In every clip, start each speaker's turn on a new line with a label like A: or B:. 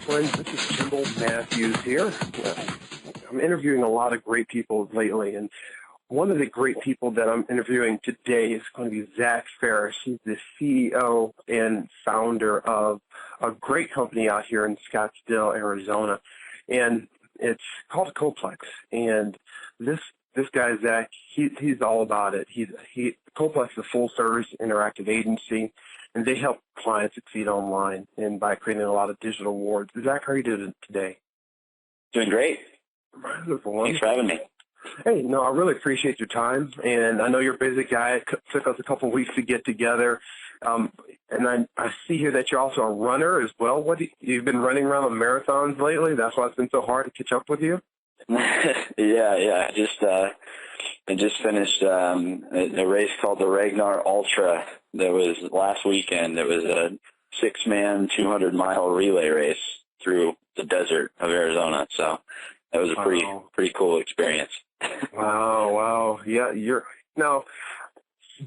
A: friends. This is KendallMatthews here. I'm interviewing a lot of great people lately, and one of the great people that I'm interviewing today is going to be Zach Ferres. He's the CEO and founder of a great company out here in Scottsdale, Arizona, and it's called Coplex. And this guy, Zach, he's all about it. Coplex is a full-service interactive agency, and they help clients succeed online and by creating a lot of digital awards. Zach, how are you doing today?
B: Doing great.
A: Wonderful.
B: Thanks for having me.
A: Hey, no, I really appreciate your time, and I know you're a busy guy. It took us a couple of weeks to get together, and I see here that you're also a runner as well. You've been running around on marathons lately? That's why it's been so hard to catch up with you?
B: Yeah. I just finished a race called the Ragnar Ultra that was last weekend. It was a 6-man, 200-mile relay race through the desert of Arizona. So that was a pretty cool experience.
A: Wow. Yeah, you're now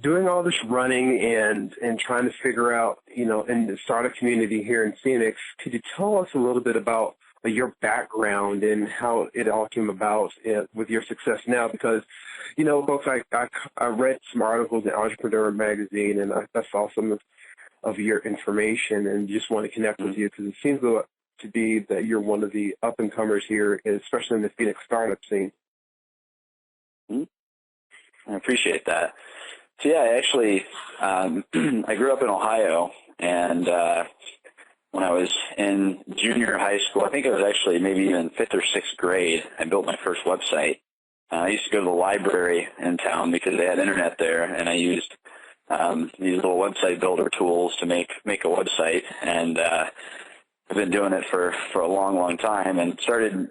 A: doing all this running and trying to figure out, and start a community here in Phoenix. Could you tell us a little bit about your background and how it all came about with your success now? Because, folks, I read some articles in Entrepreneur magazine, and I saw some of your information and just want to connect with you because it seems to be that you're one of the up-and-comers here, especially in the Phoenix startup scene.
B: I appreciate that. So, yeah, actually, I grew up in Ohio, and when I was in junior high school, I think it was actually maybe even 5th or 6th grade, I built my first website. I used to go to the library in town because they had internet there, and I used these little website builder tools to make a website, and I've been doing it for a long time, and started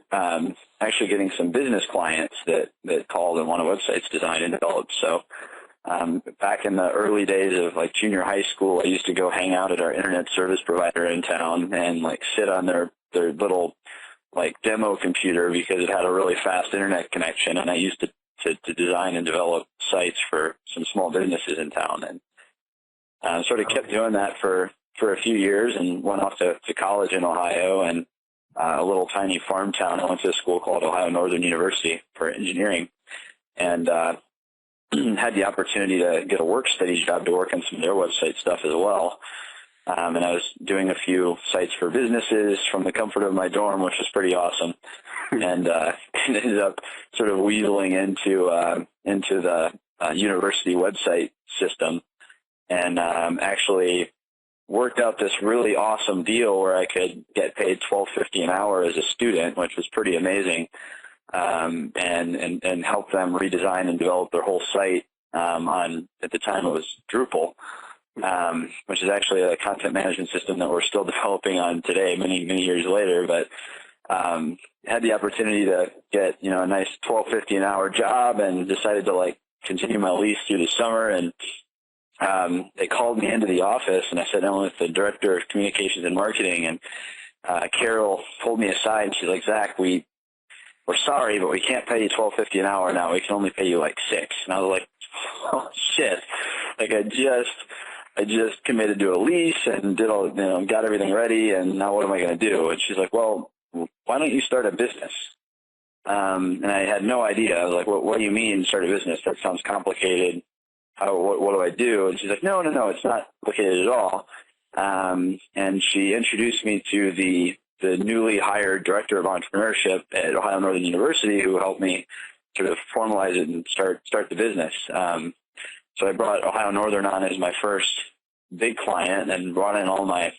B: actually getting some business clients that called and wanted websites designed and developed. So back in the early days of like junior high school, I used to go hang out at our internet service provider in town and like sit on their little like demo computer because it had a really fast internet connection, and I used to design and develop sites for some small businesses in town, and sort of kept doing that for a few years, and went off to college in Ohio, and a little tiny farm town. I went to a school called Ohio Northern University for engineering, and had the opportunity to get a work study job to work on some of their website stuff as well. And I was doing a few sites for businesses from the comfort of my dorm, which was pretty awesome, and ended up sort of weaseling into the university website system, and actually worked out this really awesome deal where I could get paid $12.50 an hour as a student, which was pretty amazing, and help them redesign and develop their whole site on, at the time it was Drupal, which is actually a content management system that we're still developing on today, many years later. But had the opportunity to get a nice $12.50 an hour job, and decided to continue my lease through the summer. And they called me into the office, and I sat down with the director of communications and marketing, and Carol pulled me aside, and she's like, "Zach, we're sorry, but we can't pay you $12.50 an hour now. We can only pay you $6." And I was like, "Oh shit!" I just committed to a lease and did all, got everything ready, and now what am I going to do? And she's like, "Well, why don't you start a business?" And I had no idea. I was like, "What do you mean start a business? That sounds complicated. What do I do?" And she's like, No, it's not complicated at all. And she introduced me to the newly hired director of entrepreneurship at Ohio Northern University, who helped me sort of formalize it and start the business. So I brought Ohio Northern on as my first big client, and brought in all my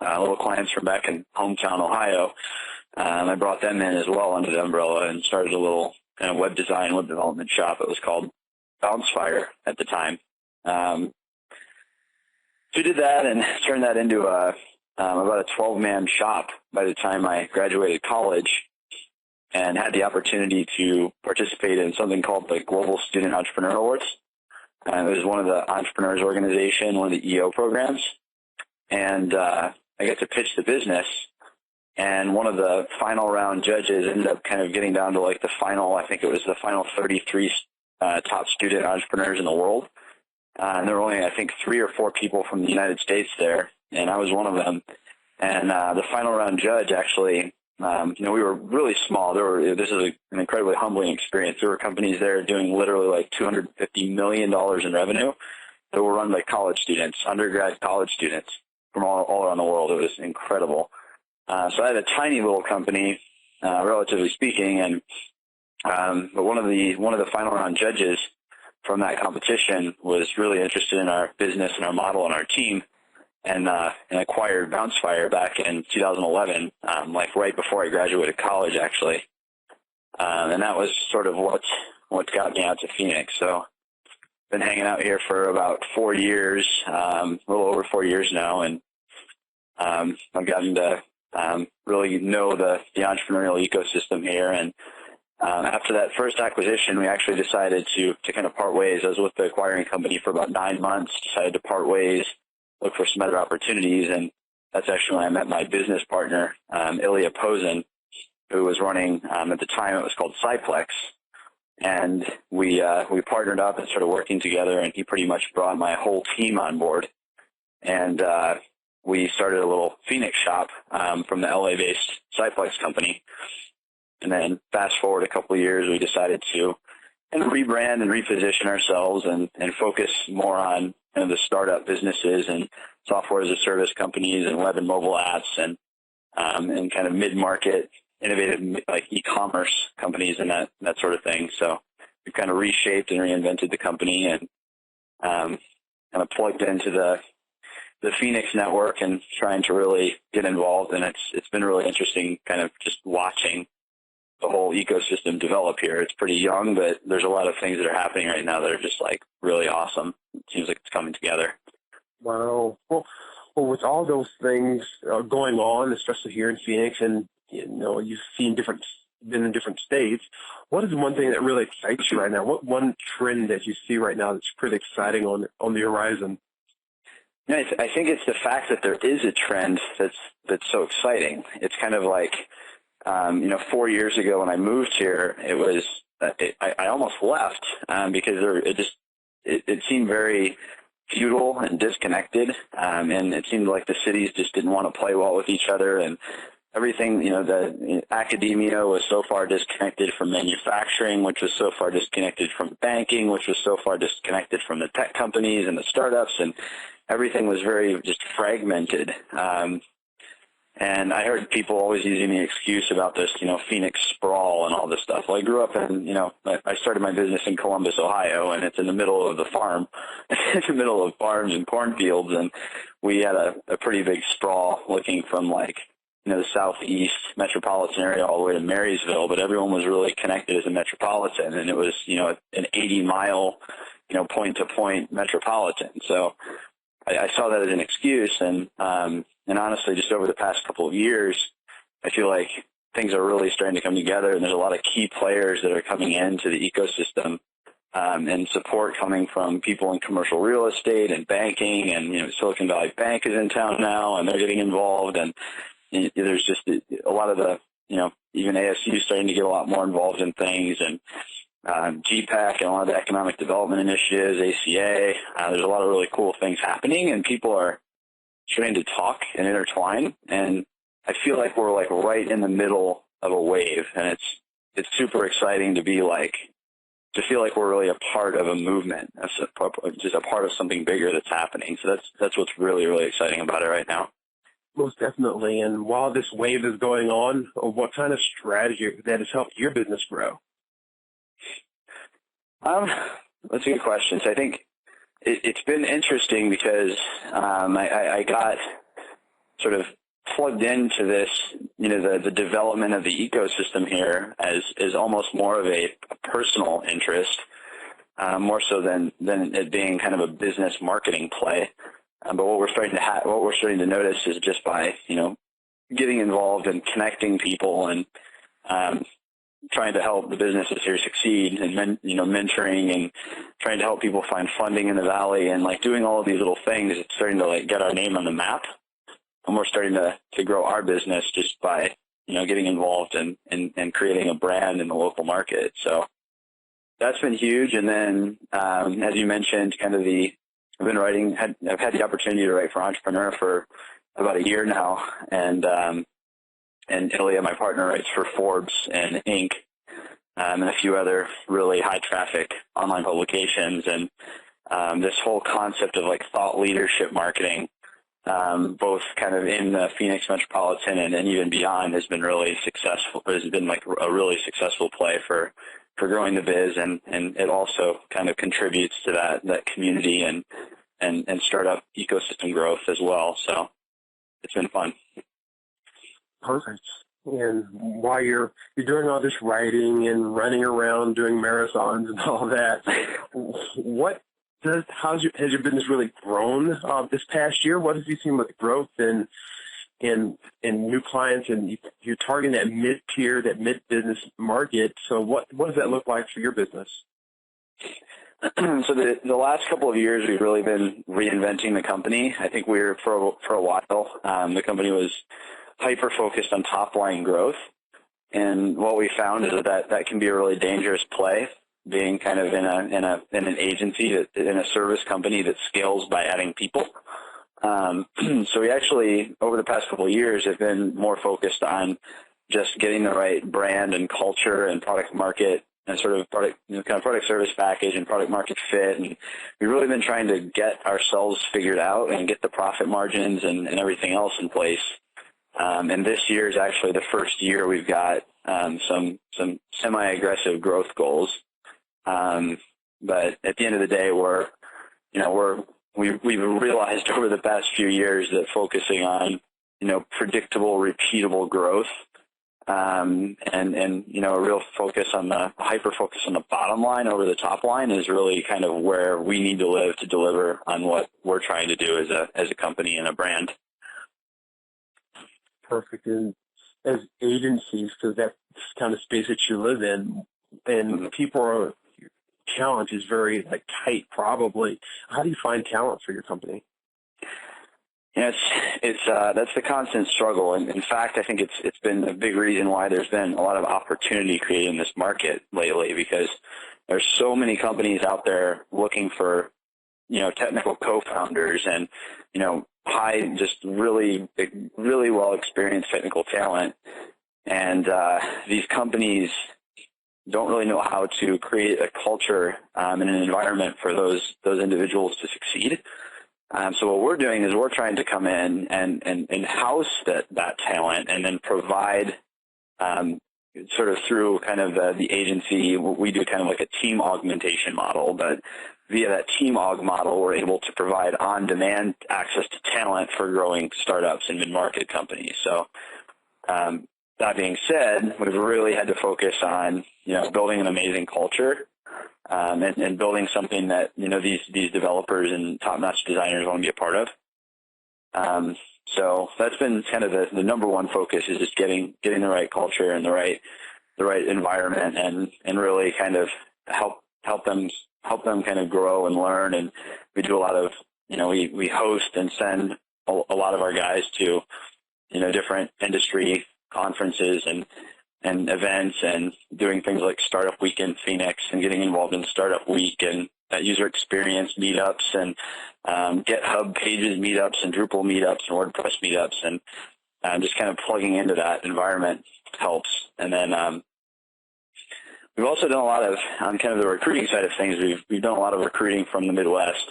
B: little clients from back in hometown Ohio. I brought them in as well under the umbrella, and started a little kind of web design, web development shop. It was called Fire at the time. So we did that and turned that into about a 12-man shop by the time I graduated college, and had the opportunity to participate in something called the Global Student Entrepreneur Awards. It was one of the entrepreneurs organization, one of the EO programs, and I got to pitch the business. And one of the final round judges ended up kind of getting down to the final, I think it was the final 33 top student entrepreneurs in the world. And there were only, I think, 3 or 4 people from the United States there, and I was one of them. And the final round judge actually, we were really small. This is an incredibly humbling experience. There were companies there doing literally like $250 million in revenue that were run by college students, undergrad college students from all around the world. It was incredible. So I had a tiny little company, relatively speaking, and but one of the final round judges from that competition was really interested in our business and our model and our team, and acquired BounceFire back in 2011, like right before I graduated college, actually. And that was sort of what got me out to Phoenix. So been hanging out here for about 4 years, a little over 4 years now, and I've gotten to really know the entrepreneurial ecosystem here. And after that first acquisition, we actually decided to kind of part ways. I was with the acquiring company for about 9 months, decided to part ways, look for some other opportunities, and that's actually when I met my business partner, Ilya Posen, who was running, at the time it was called Coplex, and we partnered up and started working together, and he pretty much brought my whole team on board, and we started a little Phoenix shop from the LA-based Coplex company. And then fast forward a couple of years, we decided to rebrand and reposition ourselves and focus more on kind of the startup businesses and software as a service companies and web and mobile apps and kind of mid-market innovative like e-commerce companies and that sort of thing. So we've kind of reshaped and reinvented the company and kind of plugged into the Phoenix network and trying to really get involved. And it's been really interesting kind of just watching the whole ecosystem develop here. It's pretty young, but there's a lot of things that are happening right now that are just like really awesome. It seems like it's coming together.
A: Wow. Well, with all those things going on, especially here in Phoenix, and you've been in different states, what is one thing that really excites you right now? What one trend that you see right now that's pretty exciting on the horizon?
B: I think it's the fact that there is a trend that's so exciting. It's kind of like 4 years ago when I moved here, it was I almost left because it seemed very feudal and disconnected, and it seemed like the cities just didn't want to play well with each other, and everything, the academia was so far disconnected from manufacturing, which was so far disconnected from banking, which was so far disconnected from the tech companies and the startups, and everything was very just fragmented. And I heard people always using the excuse about this, Phoenix sprawl and all this stuff. Well, I grew up in, I started my business in Columbus, Ohio, and it's in the middle of the farm, in the middle of farms and cornfields, and we had a pretty big sprawl looking from the southeast metropolitan area all the way to Marysville, but everyone was really connected as a metropolitan, and it was, an 80-mile, point-to-point metropolitan. So I saw that as an excuse, and honestly, just over the past couple of years, I feel like things are really starting to come together, and there's a lot of key players that are coming into the ecosystem, and support coming from people in commercial real estate and banking, and Silicon Valley Bank is in town now, and they're getting involved, and there's just a lot of the, even ASU starting to get a lot more involved in things, and GPAC and a lot of the economic development initiatives, ACA. There's a lot of really cool things happening, and people are trying to talk and intertwine, and I feel like we're right in the middle of a wave, and it's super exciting to feel like we're really a part of a movement, just a part of something bigger that's happening. So that's what's really, really exciting about it right now.
A: Most definitely. And while this wave is going on, what kind of strategy that has helped your business grow?
B: That's a good question. So I think it's been interesting because I got sort of plugged into this, the development of the ecosystem here as almost more of a personal interest, more so than it being kind of a business marketing play. But what we're starting to notice is just by getting involved and connecting people and trying to help the businesses here succeed and mentoring and trying to help people find funding in the valley and doing all of these little things, it's starting to get our name on the map, and we're starting to grow our business just by getting involved and creating a brand in the local market. So that's been huge. And then as you mentioned, kind of I've had the opportunity to write for Entrepreneur for about a year now, and Ilya, my partner, writes for Forbes and Inc. And a few other really high traffic online publications, and this whole concept of like thought leadership marketing, both kind of in the Phoenix metropolitan and even beyond, has been really successful. Has been like a really successful play for growing the biz, and it also kind of contributes to that community and startup ecosystem growth as well. So it's been fun.
A: Perfect. And while you're doing all this writing and running around doing marathons and all that, has your business really grown this past year? What have you seen with growth in new clients, and you're targeting that mid-tier, that mid-business market? So what does that look like for your business?
B: So the last couple of years, we've really been reinventing the company. I think for a while, the company was hyper-focused on top-line growth. And what we found is that can be a really dangerous play, being kind of in an agency, in a service company that scales by adding people. So we actually, over the past couple of years, have been more focused on just getting the right brand and culture and product market and sort of product service package and product market fit. And we've really been trying to get ourselves figured out and get the profit margins and everything else in place. And this year is actually the first year we've got some semi-aggressive growth goals. But at the end of the day, we've realized over the past few years that focusing on, predictable, repeatable growth, and a real focus on the hyper focus on the bottom line over the top line is really kind of where we need to live to deliver on what we're trying to do as a company and a brand.
A: Perfect. And as agencies, because that's the kind of space that you live in, and talent is very tight probably. How do you find talent for your company?
B: Yes, that's the constant struggle. And in fact, I think it's been a big reason why there's been a lot of opportunity created in this market lately, because there's so many companies out there looking for, technical co-founders and, high, just really well experienced technical talent. And these companies don't really know how to create a culture and an environment for those individuals to succeed. So what we're doing is we're trying to come in and house that talent, and then provide sort of through kind of the agency. We do kind of like a team augmentation model, but via that team aug model, we're able to provide on-demand access to talent for growing startups and mid-market companies. So that being said, we've really had to focus on, building an amazing culture, and building something that, these developers and top-notch designers want to be a part of. So that's been kind of the number one focus, is just getting the right culture and the right environment, and really kind of help them kind of grow and learn. And we do a lot of, we host and send a lot of our guys to, different industry conferences and events, and doing things like Startup Week in Phoenix, and getting involved in Startup Week and user experience meetups, and GitHub pages meetups, and Drupal meetups, and WordPress meetups, and just kind of plugging into that environment helps. And then we've also done a lot of, on kind of the recruiting side of things, we've done a lot of recruiting from the Midwest.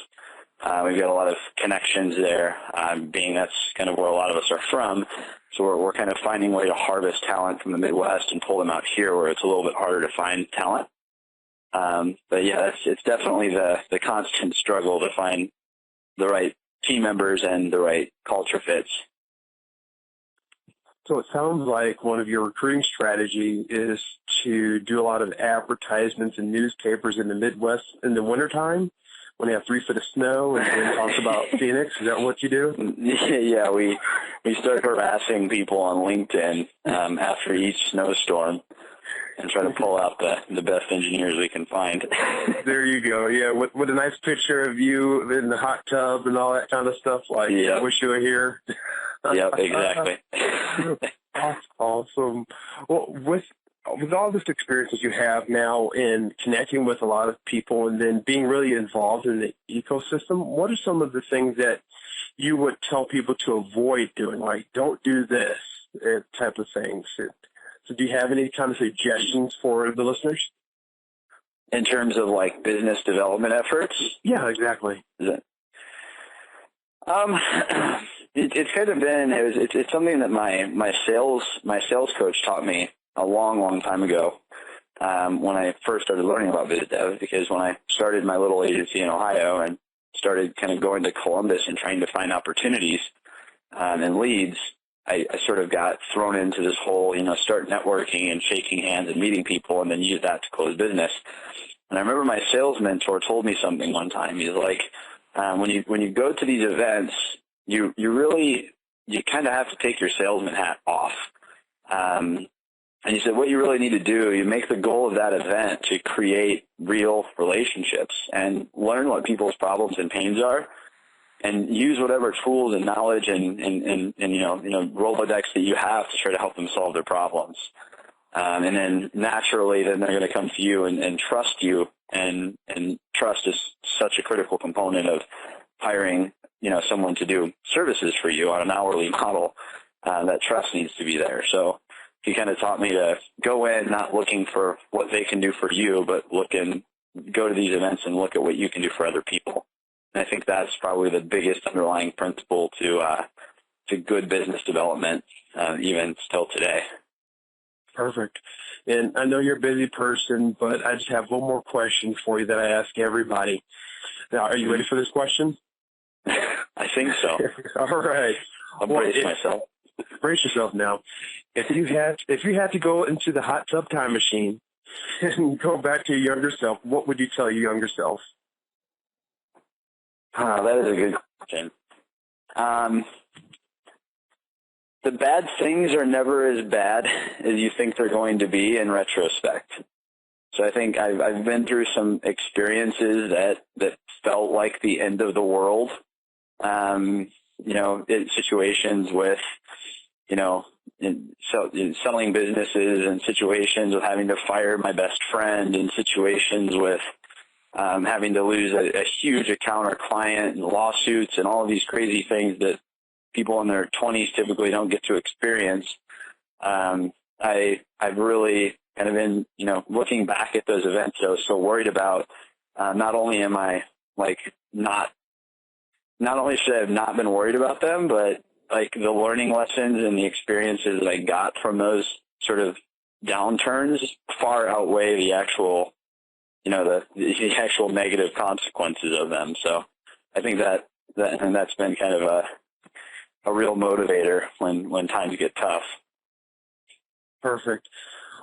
B: We've got a lot of connections there, being that's kind of where a lot of us are from. So we're kind of finding a way to harvest talent from the Midwest and pull them out here, where it's a little bit harder to find talent. But yeah, it's definitely the constant struggle to find the right team members and the right culture fits.
A: So it sounds like one of your recruiting strategies is to do a lot of advertisements in newspapers in the Midwest in the wintertime, when they have 3 feet of snow, and talk about Phoenix. Is that what you do?
B: Yeah, we start harassing people on LinkedIn after each snowstorm, and try to pull out the best engineers we can find.
A: There you go. Yeah, with a nice picture of you in the hot tub and all that kind of stuff. I wish you were here.
B: Yep, exactly.
A: That's awesome. Well, with all this experience that you have now in connecting with a lot of people, and then being really involved in the ecosystem, what are some of the things that you would tell people to avoid doing, like don't do this type of things. So do you have any kind of suggestions for the listeners?
B: In terms of like business development efforts?
A: Yeah, exactly.
B: It's kind of been, it's something that my sales coach taught me a long time ago. When I first started learning about biz dev, because when I started my little agency in Ohio and started kind of going to Columbus and trying to find opportunities and leads, I sort of got thrown into this whole, start networking and shaking hands and meeting people and then use that to close business. And I remember my sales mentor told me something one time. He's like, when you go to these events, you kind of have to take your salesman hat off. And he said, what you really need to do, you make the goal of that event to create real relationships and learn what people's problems and pains are, and use whatever tools and knowledge and Rolodex that you have to try to help them solve their problems. And then naturally, then they're going to come to you and trust you, and trust is such a critical component of hiring, someone to do services for you on an hourly model. That trust needs to be there. So he kind of taught me to go in not looking for what they can do for you, but go to these events and look at what you can do for other people. And I think that's probably the biggest underlying principle to good business development, even still today.
A: Perfect. And I know you're a busy person, but I just have one more question for you that I ask everybody. Now, are you ready for this question?
B: I think so.
A: All right.
B: I'll brace myself.
A: Brace yourself now. If you had to go into the hot tub time machine and go back to your younger self, what would you tell your younger self?
B: That is a good question. The bad things are never as bad as you think they're going to be in retrospect. So I think I've been through some experiences that felt like the end of the world. In situations with, in selling businesses, and situations with having to fire my best friend, and situations with having to lose a huge account or client, and lawsuits and all of these crazy things that people in their 20s typically don't get to experience. I've really kind of been, looking back at those events, I was so worried about, not only am I not only should I have not been worried about them, but like the learning lessons and the experiences that I got from those sort of downturns far outweigh the actual, the actual negative consequences of them. So I think that's been kind of a real motivator when times get tough.
A: Perfect.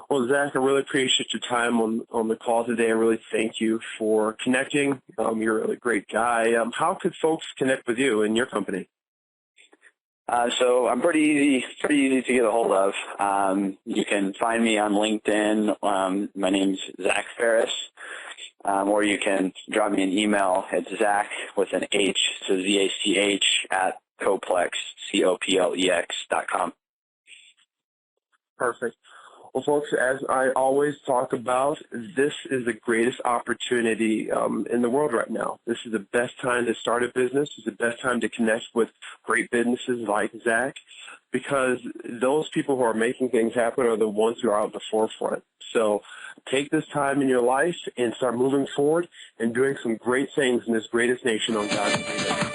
A: Well, Zach, I really appreciate your time on the call today. I really thank you for connecting. You're a really great guy. How could folks connect with you and your company?
B: So I'm pretty easy to get a hold of. You can find me on LinkedIn. My name's Zach Ferres. Or you can drop me an email at Zach with an H, so ZACH at Coplex, COPLEX.com. Perfect.
A: Well, folks, as I always talk about, this is the greatest opportunity in the world right now. This is the best time to start a business. It's the best time to connect with great businesses like Zach, because those people who are making things happen are the ones who are out at the forefront. So take this time in your life and start moving forward and doing some great things in this greatest nation on God's planet.